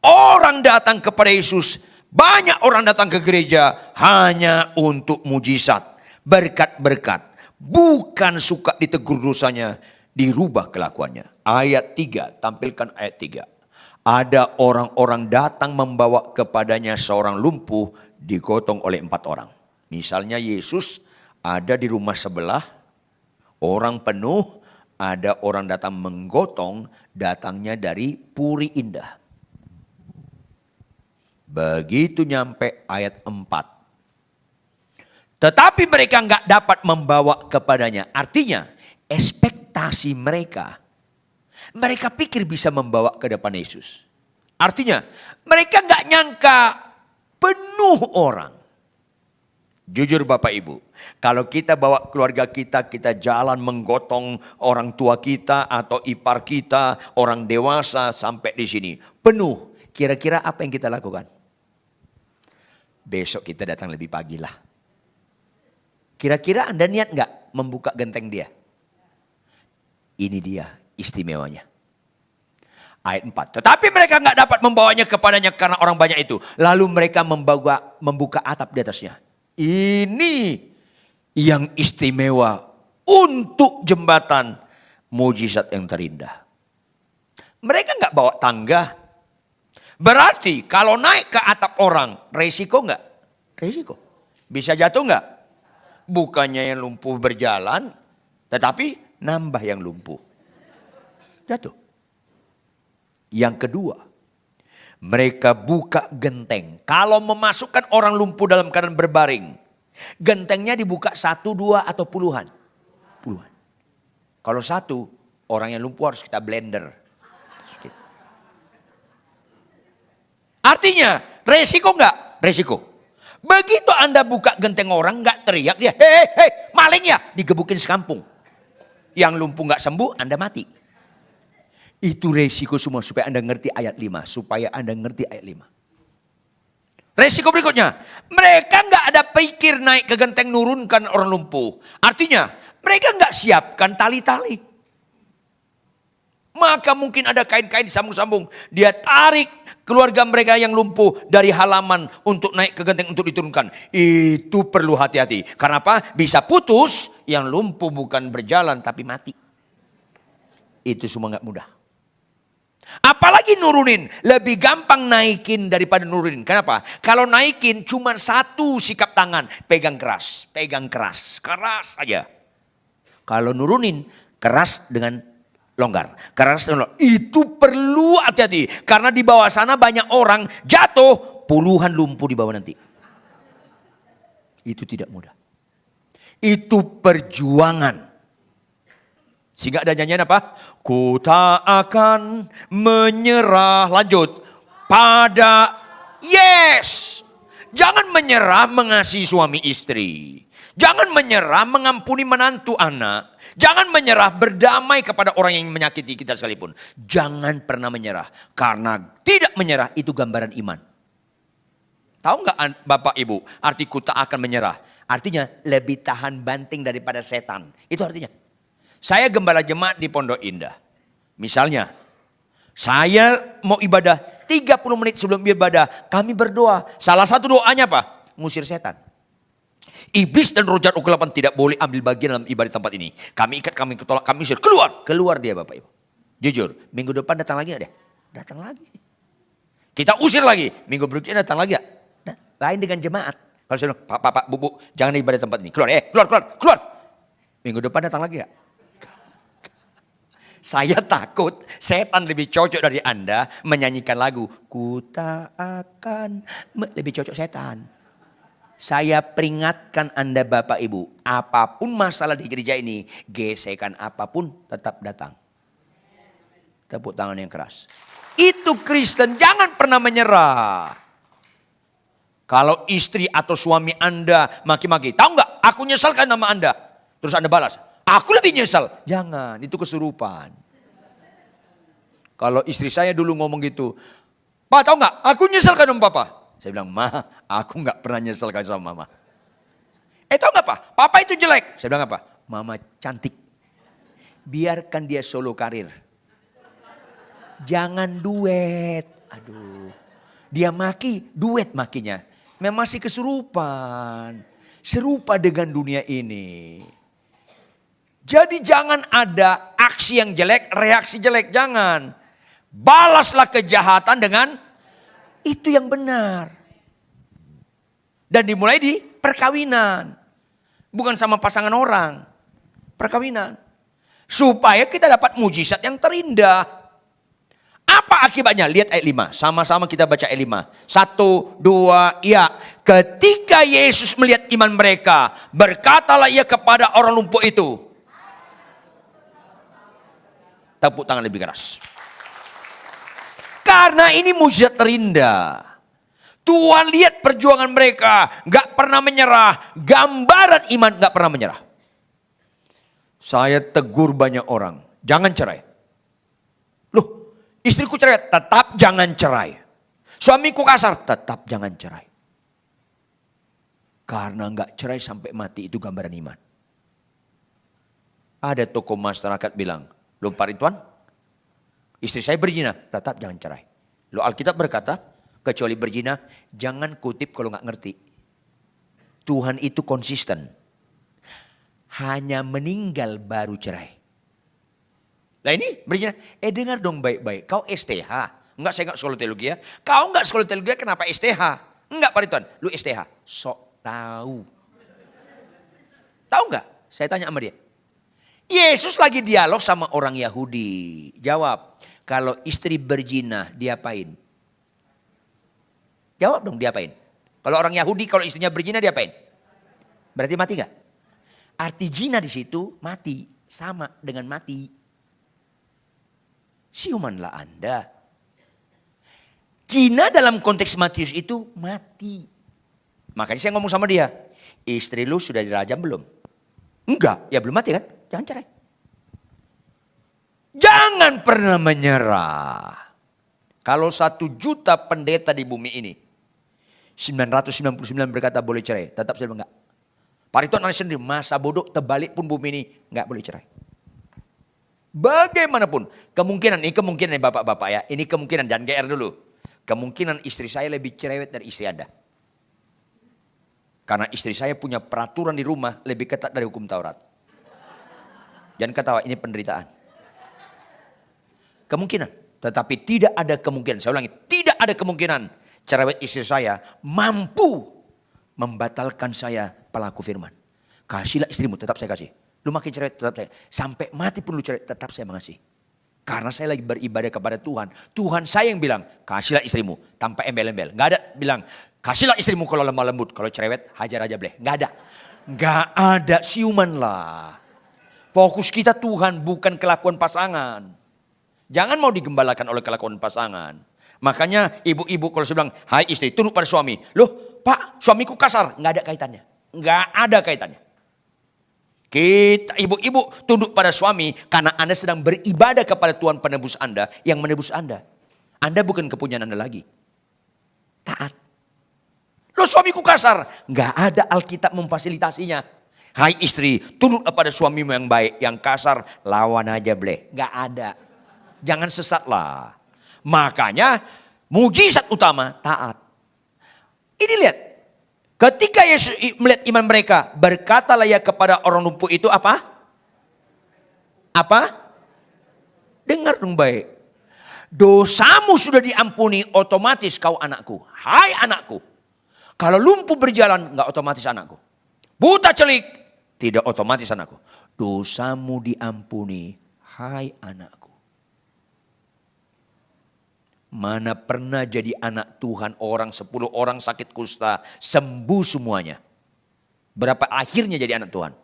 Orang datang kepada Yesus. Banyak orang datang ke gereja hanya untuk mujizat. Berkat-berkat. Bukan suka ditegur dosanya. Dirubah kelakuannya. Ayat 3. Tampilkan ayat 3. Ada orang-orang datang membawa kepadanya seorang lumpuh digotong oleh 4 orang. Misalnya Yesus ada di rumah sebelah, orang penuh, ada orang datang menggotong, datangnya dari Puri Indah. Begitu nyampe ayat 4. Tetapi mereka nggak dapat membawa kepadanya. Artinya ekspektasi mereka pikir bisa membawa ke depan Yesus. Artinya mereka nggak nyangka penuh orang. Jujur Bapak Ibu, kalau kita bawa keluarga kita jalan menggotong orang tua kita atau ipar kita, orang dewasa sampai di sini. Penuh, kira-kira apa yang kita lakukan? Besok kita datang lebih pagi lah. Kira-kira Anda niat nggak membuka genteng dia? Ini dia istimewanya. Ayat 4. Tetapi mereka nggak dapat membawanya kepadanya karena orang banyak itu. Lalu mereka membuka atap di atasnya. Ini yang istimewa untuk jembatan mujizat yang terindah. Mereka nggak bawa tangga. Berarti kalau naik ke atap orang, resiko nggak? Resiko. Bisa jatuh nggak? Bukannya yang lumpuh berjalan, tetapi nambah yang lumpuh. Jatuh. Yang kedua, mereka buka genteng. Kalau memasukkan orang lumpuh dalam keadaan berbaring, gentengnya dibuka 1, 2 atau puluhan? Puluhan. Kalau 1, orang yang lumpuh harus kita blender. Artinya resiko enggak? Resiko. Begitu Anda buka genteng orang enggak teriak dia, hei maling ya, digebukin sekampung. Yang lumpuh enggak sembuh, Anda mati. Itu resiko semua supaya Anda ngerti ayat 5. Supaya Anda ngerti ayat 5. Resiko berikutnya, mereka enggak ada pikir naik ke genteng nurunkan orang lumpuh. Artinya mereka enggak siapkan tali-tali. Maka mungkin ada kain-kain disambung-sambung. Dia tarik keluarga mereka yang lumpuh dari halaman untuk naik ke genteng untuk diturunkan. Itu perlu hati-hati. Karena apa? Bisa putus, yang lumpuh bukan berjalan tapi mati. Itu semua gak mudah. Apalagi nurunin, lebih gampang naikin daripada nurunin. Kenapa? Kalau naikin cuma 1 sikap tangan, pegang keras, keras aja. Kalau nurunin, keras dengan longgar. Keras dengan longgar. Itu perlu hati-hati. Karena di bawah sana banyak orang jatuh, puluhan lumpuh di bawah nanti. Itu tidak mudah. Itu perjuangan. Sehingga ada nyanyian apa? Ku tak akan menyerah. Lanjut. Pada yes. Jangan menyerah mengasihi suami istri. Jangan menyerah mengampuni menantu anak. Jangan menyerah berdamai kepada orang yang menyakiti kita sekalipun. Jangan pernah menyerah. Karena tidak menyerah itu gambaran iman. Tahu nggak Bapak Ibu? Arti ku tak akan menyerah. Artinya lebih tahan banting daripada setan. Itu artinya. Saya gembala jemaat di Pondok Indah. Misalnya, saya mau ibadah 30 menit sebelum ibadah. Kami berdoa. Salah satu doanya apa? Ngusir setan. Iblis dan roh jahat kegelapan tidak boleh ambil bagian dalam ibadah tempat ini. Kami ikat, kami ketolak, kami usir. Keluar. Keluar dia Bapak Ibu. Jujur, minggu depan datang lagi gak deh? Datang lagi. Kita usir lagi. Minggu berikutnya datang lagi gak? Lain dengan jemaat. Kalau saya bilang, Pak, Bu, jangan ibadah tempat ini. Keluar, keluar. Minggu depan datang lagi gak? Saya takut setan lebih cocok dari Anda menyanyikan lagu. Ku tak akan, lebih cocok setan. Saya peringatkan Anda Bapak Ibu. Apapun masalah di gereja ini, gesekan apapun tetap datang. Tepuk tangan yang keras. Itu Kristen, jangan pernah menyerah. Kalau istri atau suami Anda maki-maki. Tahu nggak? Aku nyesalkan nama Anda. Terus Anda balas. Aku lebih nyesal. Jangan, itu kesurupan. Kalau istri saya dulu ngomong gitu. Pak tahu nggak? Aku nyesalkan sama papa. Saya bilang, Ma, aku nggak pernah nyesalkan sama mama. Tahu nggak Pak? Papa itu jelek. Saya bilang apa? Mama cantik. Biarkan dia solo karir. Jangan duet. Aduh. Dia maki, duet makinya. Memang masih kesurupan. Serupa dengan dunia ini. Jadi jangan ada aksi yang jelek, reaksi jelek. Jangan. Balaslah kejahatan dengan itu yang benar. Dan dimulai di perkawinan. Bukan sama pasangan orang. Perkawinan. Supaya kita dapat mujizat yang terindah. Apa akibatnya? Lihat ayat 5. Sama-sama kita baca ayat 5. 1, 2, ya. Ketika Yesus melihat iman mereka, berkatalah ia kepada orang lumpuh itu. Tepuk tangan lebih keras. Karena ini mujizat terindah. Tuhan lihat perjuangan mereka. Gak pernah menyerah. Gambaran iman gak pernah menyerah. Saya tegur banyak orang. Jangan cerai. Loh, istriku cerai. Tetap jangan cerai. Suamiku kasar. Tetap jangan cerai. Karena gak cerai sampai mati itu gambaran iman. Ada tokoh masyarakat bilang. Loh Pak Ridwan, istri saya berzina, tetap jangan cerai. Loh Alkitab berkata, kecuali berzina, jangan kutip kalau gak ngerti. Tuhan itu konsisten. Hanya meninggal baru cerai. Nah ini berzina, dengar dong baik-baik. Kau STH, Enggak, saya enggak sekolah teologi ya. Kau enggak sekolah teologi ya, kenapa STH? Enggak Pak Rituan, lu STH. Sok tahu. Tahu enggak? Saya tanya sama dia. Yesus lagi dialog sama orang Yahudi. Jawab, kalau istri berzina diapain? Jawab dong, diapain? Kalau orang Yahudi kalau istrinya berzina diapain? Berarti mati enggak? Arti zina di situ mati, sama dengan mati. Siumanlah Anda. Zina dalam konteks Matius itu mati. Makanya saya ngomong sama dia, istri lu sudah dirajam belum? Enggak, ya belum mati kan? Jangan cerai. Jangan pernah menyerah. Kalau 1 juta pendeta di bumi ini, 999 berkata boleh cerai, tetap saya bilang enggak. Pak Rituan aneh sendiri, masa bodoh terbalik pun bumi ini enggak boleh cerai. Bagaimanapun, kemungkinan nih bapak-bapak ya, ini kemungkinan, jangan GR dulu. Kemungkinan istri saya lebih cerewet dari istri Anda. Karena istri saya punya peraturan di rumah lebih ketat dari hukum Taurat. Jangan ketawa, ini penderitaan. Kemungkinan, tetapi tidak ada kemungkinan, saya ulangi, tidak ada kemungkinan cerewet istri saya mampu membatalkan saya pelaku firman. Kasihlah istrimu, tetap saya kasih. Lu makin cerewet, tetap saya. Sampai mati pun lu cerewet, tetap saya mengasihi. Karena saya lagi beribadah kepada Tuhan. Tuhan saya yang bilang, kasihlah istrimu tanpa embel-embel. Nggak ada bilang, kasihlah istrimu kalau lemah lembut. Kalau cerewet, hajar aja boleh. Nggak ada. Nggak ada, siuman lah. Fokus kita Tuhan, bukan kelakuan pasangan. Jangan mau digembalakan oleh kelakuan pasangan. Makanya ibu-ibu kalau saya bilang, hai istri, tunduk pada suami. Loh Pak, suamiku kasar. Nggak ada kaitannya. Nggak ada kaitannya. Kita ibu-ibu tunduk pada suami karena Anda sedang beribadah kepada Tuhan penebus Anda yang menebus Anda. Anda bukan kepunyaan Anda lagi. Taat. Loh suamiku kasar. Nggak ada Alkitab memfasilitasinya. Hai istri, tunduk pada suamimu yang baik. Yang kasar, lawan aja boleh. Nggak ada. Jangan sesatlah. Makanya mujizat utama taat. Ini lihat. Ketika Yesus melihat iman mereka, berkatalah ia kepada orang lumpuh itu apa? Apa? Dengar dong baik. Dosamu sudah diampuni, otomatis kau anakku. Hai anakku. Kalau lumpuh berjalan, enggak otomatis anakku. Buta celik, tidak otomatis anakku. Dosamu diampuni, hai anakku. Mana pernah jadi anak Tuhan orang 10 orang sakit kusta sembuh semuanya. Berapa akhirnya jadi anak Tuhan?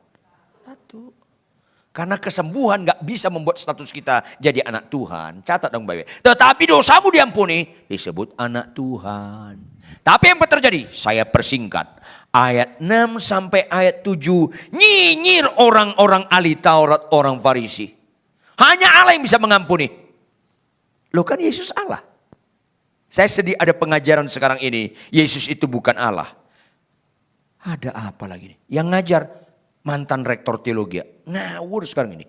1. Karena kesembuhan gak bisa membuat status kita jadi anak Tuhan. Catat dong baik. Tetapi dosamu diampuni disebut anak Tuhan. Tapi yang terjadi saya persingkat. Ayat 6 sampai ayat 7 nyinyir orang-orang ahli Taurat, orang Farisi. Hanya Allah yang bisa mengampuni. Loh kan Yesus Allah. Saya sedih ada pengajaran sekarang ini. Yesus itu bukan Allah. Ada apa lagi nih? Yang ngajar mantan rektor teologi. Ngawur sekarang ini.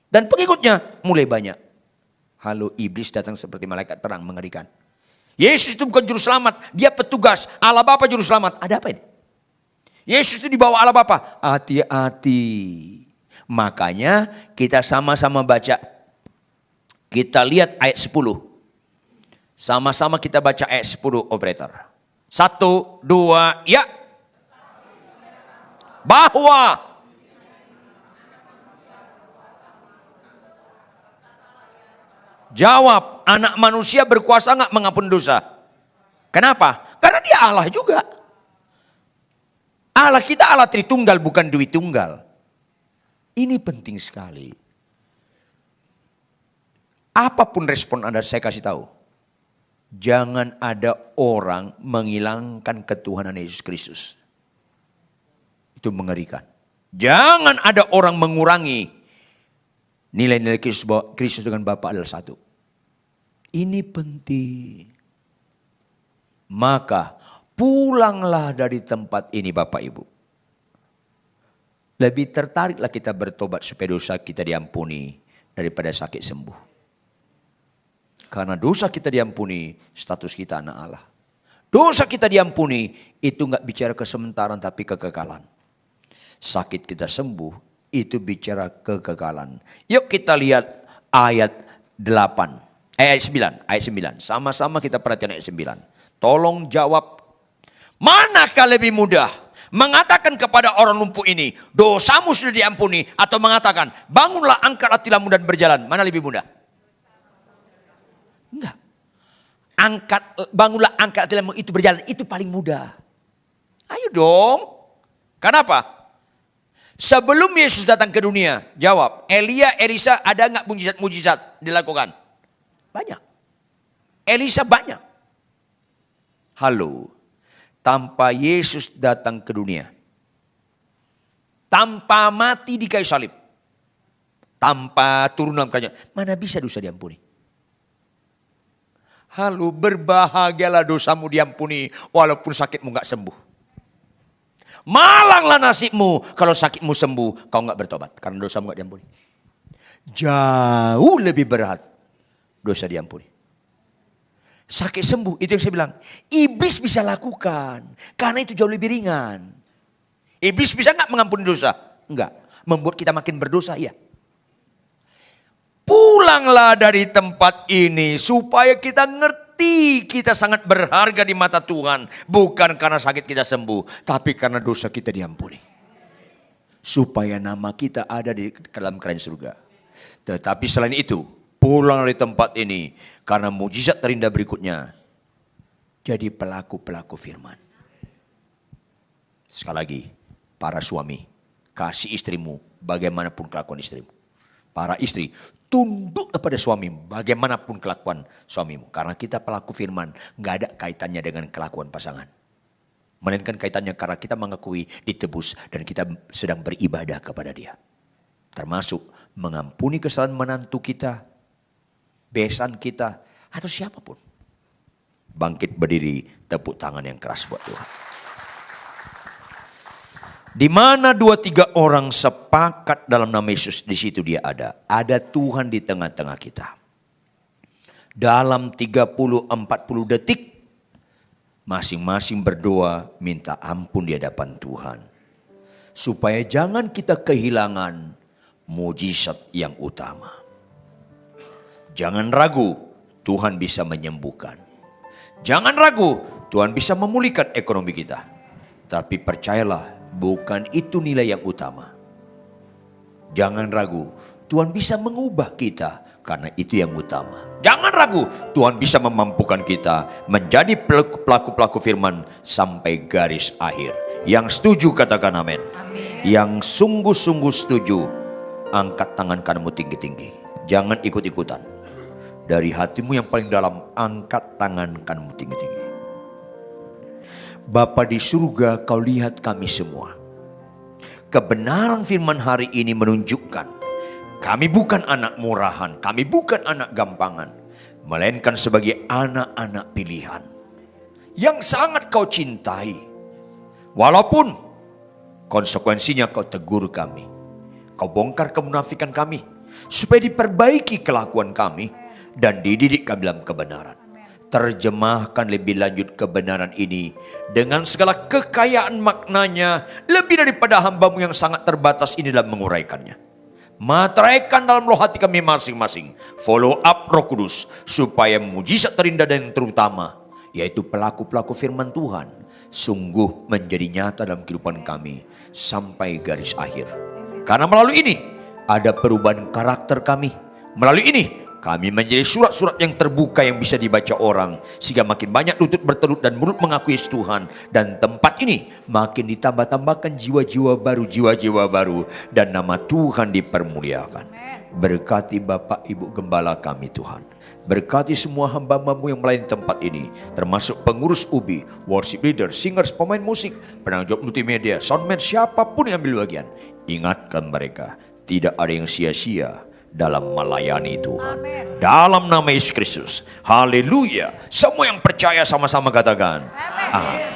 Dan pengikutnya mulai banyak. Halo iblis datang seperti malaikat terang mengerikan. Yesus itu bukan juru selamat. Dia petugas. Allah Bapa juru selamat. Ada apa ini? Yesus itu dibawa Allah Bapa. Hati-hati. Makanya kita sama-sama baca. Kita lihat ayat 10. Sama-sama kita baca ayat 10 operator. 1, 2, ya. Bahwa. Jawab, anak manusia berkuasa enggak mengampuni dosa? Kenapa? Karena dia Allah juga. Allah kita Allah Tritunggal bukan Dwi Tunggal. Ini penting sekali. Apapun respon Anda saya kasih tahu. Jangan ada orang menghilangkan ketuhanan Yesus Kristus. Itu mengerikan. Jangan ada orang mengurangi nilai-nilai Kristus dengan Bapa adalah satu. Ini penting. Maka pulanglah dari tempat ini Bapak Ibu. Lebih tertariklah kita bertobat supaya dosa kita diampuni daripada sakit sembuh. Karena dosa kita diampuni, status kita anak Allah. Dosa kita diampuni, itu enggak bicara kesementaraan tapi kekekalan. Sakit kita sembuh, itu bicara kekekalan. Yuk kita lihat ayat 8. Ayat 9. Sama-sama kita perhatikan ayat 9. Tolong jawab. Manakah lebih mudah? Mengatakan kepada orang lumpuh ini, dosamu sudah diampuni. Atau mengatakan, bangunlah, angkatlah tilammu dan berjalan. Mana lebih mudah? Enggak. Bangunlah, angkatlah tilammu, itu berjalan. Itu paling mudah. Ayo dong. Kenapa? Sebelum Yesus datang ke dunia, jawab, Elia, Elisa ada nggak mujizat dilakukan? Banyak. Elisa banyak. Halo, tanpa Yesus datang ke dunia, tanpa mati di kayu salib, tanpa turun dalam kayu, mana bisa dosa diampuni? Halo, berbahagialah dosamu diampuni walaupun sakitmu nggak sembuh. Malanglah nasibmu kalau sakitmu sembuh, kau nggak bertobat karena dosamu nggak diampuni. Jauh lebih berat dosa diampuni. Sakit sembuh, itu yang saya bilang. Iblis bisa lakukan karena itu jauh lebih ringan. Iblis bisa nggak mengampuni dosa? Enggak. Membuat kita makin berdosa, iya. Pulanglah dari tempat ini supaya kita ngerti kita sangat berharga di mata Tuhan. Bukan karena sakit kita sembuh, tapi karena dosa kita diampuni. Supaya nama kita ada di dalam kerajaan surga. Tetapi selain itu, pulang dari tempat ini karena mujizat terindah berikutnya. Jadi pelaku-pelaku firman. Sekali lagi, para suami, kasih istrimu bagaimanapun kelakuan istrimu. Para istri, tunduk kepada suami bagaimanapun kelakuan suamimu. Karena kita pelaku firman, gak ada kaitannya dengan kelakuan pasangan. Melainkan kaitannya karena kita mengakui ditebus dan kita sedang beribadah kepada Dia. Termasuk mengampuni kesalahan menantu kita, besan kita, atau siapapun. Bangkit berdiri, tepuk tangan yang keras buat Tuhan. Di mana 2-3 orang sepakat dalam nama Yesus, di situ Dia ada. Ada Tuhan di tengah-tengah kita. Dalam 30-40 detik, masing-masing berdoa minta ampun di hadapan Tuhan. Supaya jangan kita kehilangan mujizat yang utama. Jangan ragu, Tuhan bisa menyembuhkan. Jangan ragu, Tuhan bisa memulihkan ekonomi kita. Tapi percayalah, bukan itu nilai yang utama. Jangan ragu, Tuhan bisa mengubah kita karena itu yang utama. Jangan ragu, Tuhan bisa memampukan kita menjadi pelaku-pelaku firman sampai garis akhir. Yang setuju katakan amin. Yang sungguh-sungguh setuju, angkat tangan kananmu tinggi-tinggi. Jangan ikut-ikutan. Dari hatimu yang paling dalam, angkat tangan kananmu tinggi-tinggi. Bapa di surga, kau lihat kami semua. Kebenaran firman hari ini menunjukkan kami bukan anak murahan, kami bukan anak gampangan, melainkan sebagai anak-anak pilihan yang sangat kau cintai. Walaupun konsekuensinya kau tegur kami, kau bongkar kemunafikan kami, supaya diperbaiki kelakuan kami dan dididik kami dalam kebenaran. Terjemahkan lebih lanjut kebenaran ini dengan segala kekayaan maknanya, lebih daripada hamba-Mu yang sangat terbatas ini dalam menguraikannya. Materaikan dalam roh hati kami masing-masing. Follow up Roh Kudus supaya mujizat terindah dan terutama, yaitu pelaku-pelaku firman Tuhan, sungguh menjadi nyata dalam kehidupan kami sampai garis akhir. Karena melalui ini ada perubahan karakter kami. Melalui ini kami menjadi surat-surat yang terbuka yang bisa dibaca orang. Sehingga makin banyak lutut bertelut dan mulut mengakui Yesus Tuhan. Dan tempat ini makin ditambah-tambahkan jiwa-jiwa baru. Dan nama Tuhan dipermuliakan. Berkati Bapak Ibu Gembala kami Tuhan. Berkati semua hamba-Mu yang melayani tempat ini. Termasuk pengurus UBI, worship leader, singers, pemain musik, penanggung jawab multimedia, soundman, siapapun yang ambil bagian. Ingatkan mereka, tidak ada yang sia-sia dalam melayani Tuhan. Amen. Dalam nama Yesus Kristus. Haleluya. Semua yang percaya sama-sama katakan. Amin.